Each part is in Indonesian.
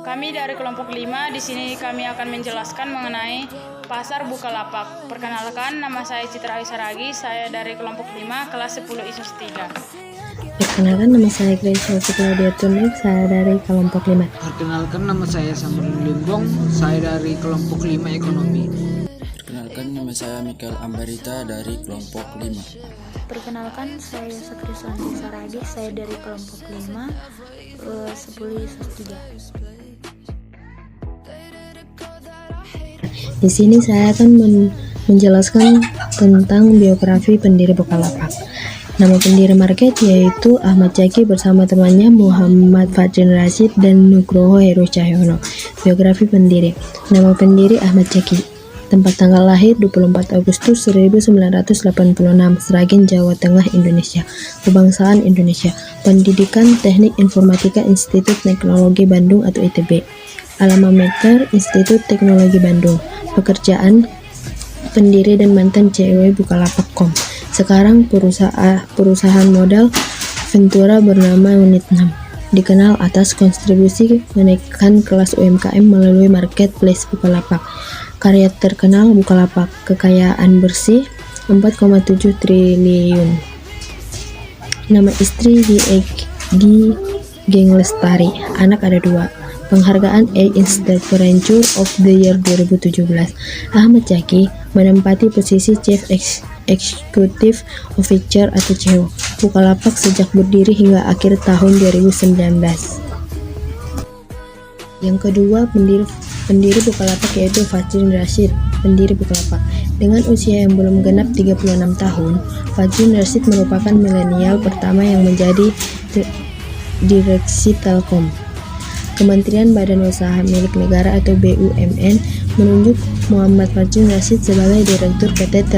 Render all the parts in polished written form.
Kami dari kelompok 5, di sini kami akan menjelaskan mengenai pasar Bukalapak. Perkenalkan, nama saya Citra Aisyaragi, saya dari kelompok 5, kelas 10 ISOS 3. Perkenalkan, nama saya Grace Claudia Tunik, saya dari kelompok 5. Perkenalkan, nama saya Samrun Limbong, saya dari kelompok 5 Ekonomi. Perkenalkan, nama saya Mikael Ambarita dari kelompok 5. Perkenalkan, saya Sakriswanti Saragi, saya dari kelompok 5, 10 ISOS 3. Di sini saya akan menjelaskan tentang biografi pendiri Bukalapak. Nama pendiri market yaitu Ahmad Zaki bersama temannya Muhammad Fadrin Rashid dan Nugroho Heru Cahyono. Biografi pendiri. Nama pendiri Ahmad Zaki. Tempat tanggal lahir 24 Agustus 1986, Sragen, Jawa Tengah, Indonesia. Kebangsaan Indonesia. Pendidikan Teknik Informatika Institut Teknologi Bandung atau ITB. Alma mater Institut Teknologi Bandung. Pekerjaan pendiri dan mantan CEO Bukalapak.com. Sekarang perusahaan modal Ventura bernama Unit 6. Dikenal atas kontribusi menaikkan kelas UMKM melalui marketplace Bukalapak. Karya terkenal Bukalapak, kekayaan bersih 4,7 triliun. Nama istri Gi Geng Lestari, anak ada 2. Penghargaan A Entrepreneur of the Year 2017. Ahmad Zaki menempati posisi Chief Executive Officer atau CEO Bukalapak sejak berdiri hingga akhir tahun 2019. Yang kedua, pendiri Bukalapak yaitu Fadrin Rashid, pendiri Bukalapak. Dengan usia yang belum genap 36 tahun, Fadrin Rashid merupakan milenial pertama yang menjadi direksi Telkom. Kementerian Badan Usaha Milik Negara atau BUMN menunjuk Muhammad Fadrin Rashid sebagai Direktur PT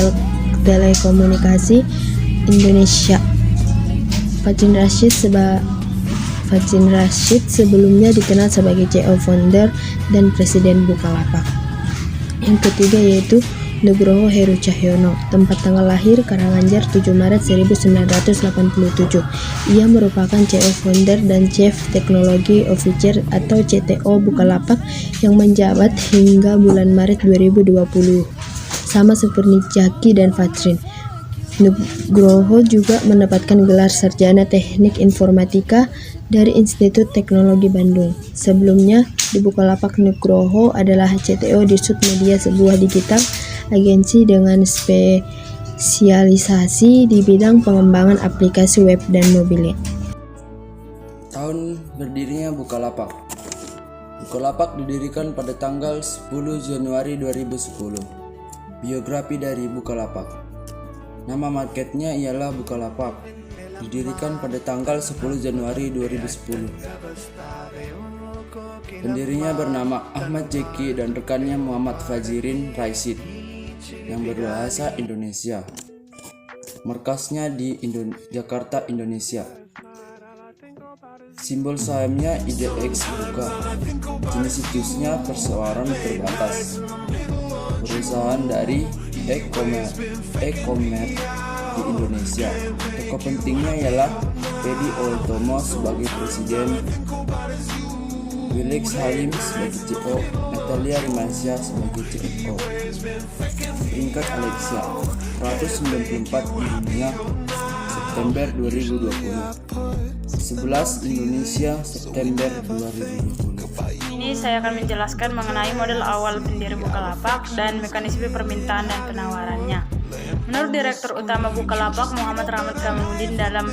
Telekomunikasi Indonesia. Fadrin Rashid sebelumnya dikenal sebagai CEO Founder dan Presiden Bukalapak. Yang ketiga yaitu Nugroho Heru Cahyono, tempat tanggal lahir Karanganyar 7 Maret 1987. Ia merupakan CEO Founder dan Chief Technology Officer atau CTO Bukalapak yang menjabat hingga bulan Maret 2020. Sama seperti Zaki dan Fadrin, Nugroho juga mendapatkan gelar sarjana Teknik Informatika dari Institut Teknologi Bandung. Sebelumnya di Bukalapak, Nugroho adalah CTO di Sud Media, sebuah digital agensi dengan spesialisasi di bidang pengembangan aplikasi web dan mobile. Tahun berdirinya Bukalapak. Bukalapak didirikan pada tanggal 10 Januari 2010. Biografi dari Bukalapak. Nama marketnya ialah Bukalapak. Didirikan pada tanggal 10 Januari 2010. Pendirinya bernama Ahmad Zaki dan rekannya Muhammad Fadrin Rashid yang berbahasa Indonesia. Markasnya di Jakarta, Indonesia. Simbol sahamnya IDX Buka. Jenis situsnya perseorangan terbatas. Perusahaan dari e-commerce di Indonesia. Tokoh pentingnya ialah Pedi Oltomo sebagai presiden, Wilix Halim sebagai CEO, Natalia Rimansyah sebagai CFO. Peringkat Alexia 194 di dunia September 2020. 11 Indonesia September 2020. Ini saya akan menjelaskan mengenai model awal pendiri Bukalapak dan mekanisme permintaan dan penawarannya. Menurut Direktur Utama Bukalapak Muhammad Rahmat Kamudin dalam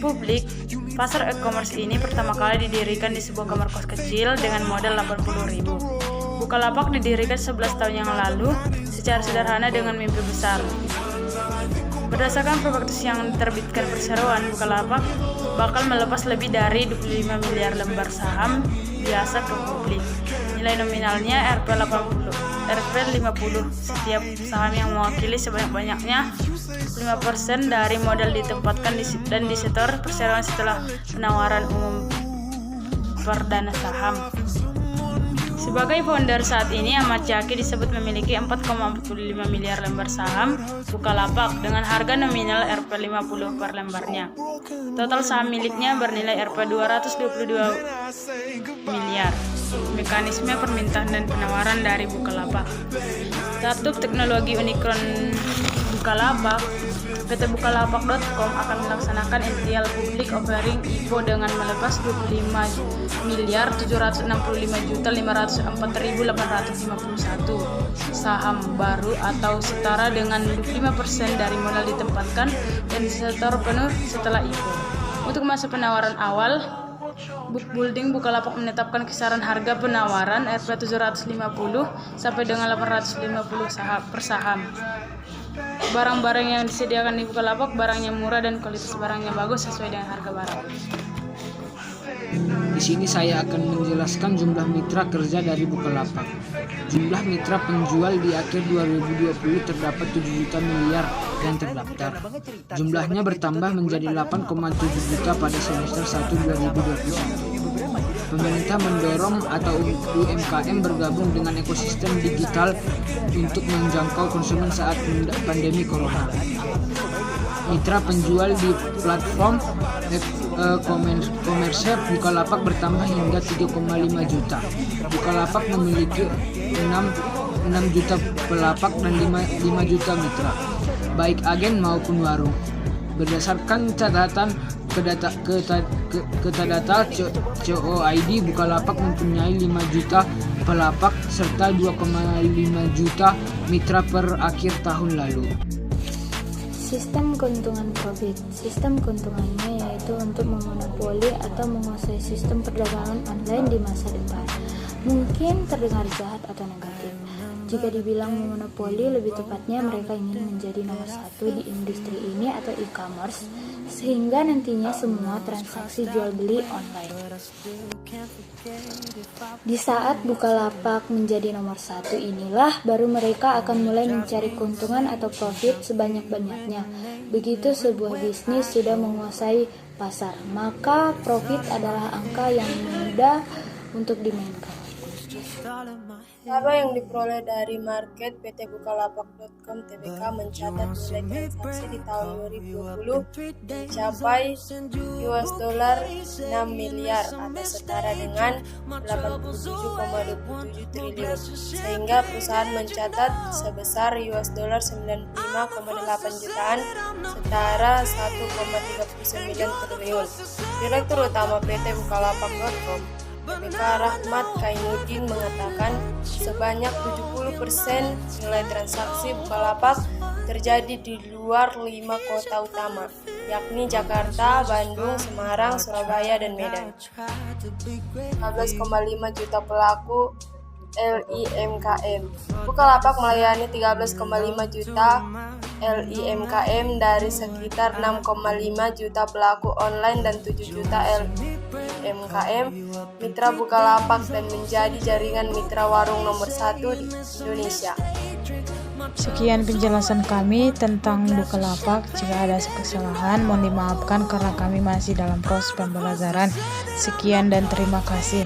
publik, pasar e-commerce ini pertama kali didirikan di sebuah kamar kos kecil dengan modal 80.000. Bukalapak didirikan 11 tahun yang lalu secara sederhana dengan mimpi besar. Berdasarkan prospektus yang diterbitkan perseroan, Bukalapak bakal melepas lebih dari 25 miliar lembar saham biasa ke publik. Nilai nominalnya Rp50. Setiap saham yang mewakili sebanyak-banyaknya 5% dari modal ditempatkan dan disetor perseroan setelah penawaran umum perdana saham. Sebagai founder saat ini, Ahmad Zaki disebut memiliki 4,45 miliar lembar saham Bukalapak dengan harga nominal Rp50 per lembarnya. Total saham miliknya bernilai Rp222 miliar. Mekanisme permintaan dan penawaran dari Bukalapak. Startup teknologi unicorn Bukalapak, PT Bukalapak.com akan melaksanakan NPL public offering IPO dengan melepas 25.765.504.851 saham baru atau setara dengan 25% dari modal ditempatkan dan disetor penuh setelah IPO. Untuk masa penawaran awal, Bookbuilding Bukalapak menetapkan kisaran harga penawaran Rp750 sampai dengan Rp850 per saham. Barang-barang yang disediakan di Bukalapak barangnya murah dan kualitas barangnya bagus sesuai dengan harga barang. Di sini saya akan menjelaskan jumlah mitra kerja dari Bukalapak. Jumlah mitra penjual di akhir 2020 terdapat 7 juta miliar yang terdaftar. Jumlahnya bertambah menjadi 8,7 juta pada semester 1 2021. Pemerintah mendorong atau UMKM bergabung dengan ekosistem digital untuk menjangkau konsumen saat pandemi corona. Mitra penjual di platform komersial Bukalapak bertambah hingga 3,5 juta. Bukalapak memiliki 6 juta pelapak dan 5 juta mitra, baik agen maupun warung. Berdasarkan catatan data COID, Bukalapak mempunyai 5 juta pelapak serta 2,5 juta mitra per akhir tahun lalu. Sistem keuntungan profit. Sistem keuntungannya yaitu untuk memonopoli atau menguasai sistem perdagangan online di masa depan. Mungkin terdengar jahat atau negatif. Jika dibilang memonopoli, lebih tepatnya mereka ingin menjadi nomor satu di industri ini atau e-commerce, sehingga nantinya semua transaksi jual beli online. Di saat Bukalapak menjadi nomor satu inilah baru mereka akan mulai mencari keuntungan atau profit sebanyak-banyaknya. Begitu sebuah bisnis sudah menguasai pasar, maka profit adalah angka yang mudah untuk dimainkan. Laba yang diperoleh dari market PT Bukalapak.com Tbk mencatat nilai transaksi di tahun 2020 mencapai $6 miliar atau setara dengan 87,27 triliun, sehingga perusahaan mencatat sebesar $95,8 jutaan setara 1,39 triliun. Direktur Utama PT Bukalapak.com Tbk Rahmat Kainuddin mengatakan sebanyak 70% nilai transaksi Bukalapak terjadi di luar 5 kota utama, yakni Jakarta, Bandung, Semarang, Surabaya, dan Medan. 15,5 juta pelaku LIMKM. Bukalapak melayani 13,5 juta LIMKM dari sekitar 6,5 juta pelaku online dan 7 juta LIMKM mitra Bukalapak dan menjadi jaringan mitra warung nomor 1 di Indonesia. Sekian penjelasan kami tentang Bukalapak. Jika ada kesalahan, mohon dimaafkan karena kami masih dalam proses pembelajaran. Sekian dan terima kasih.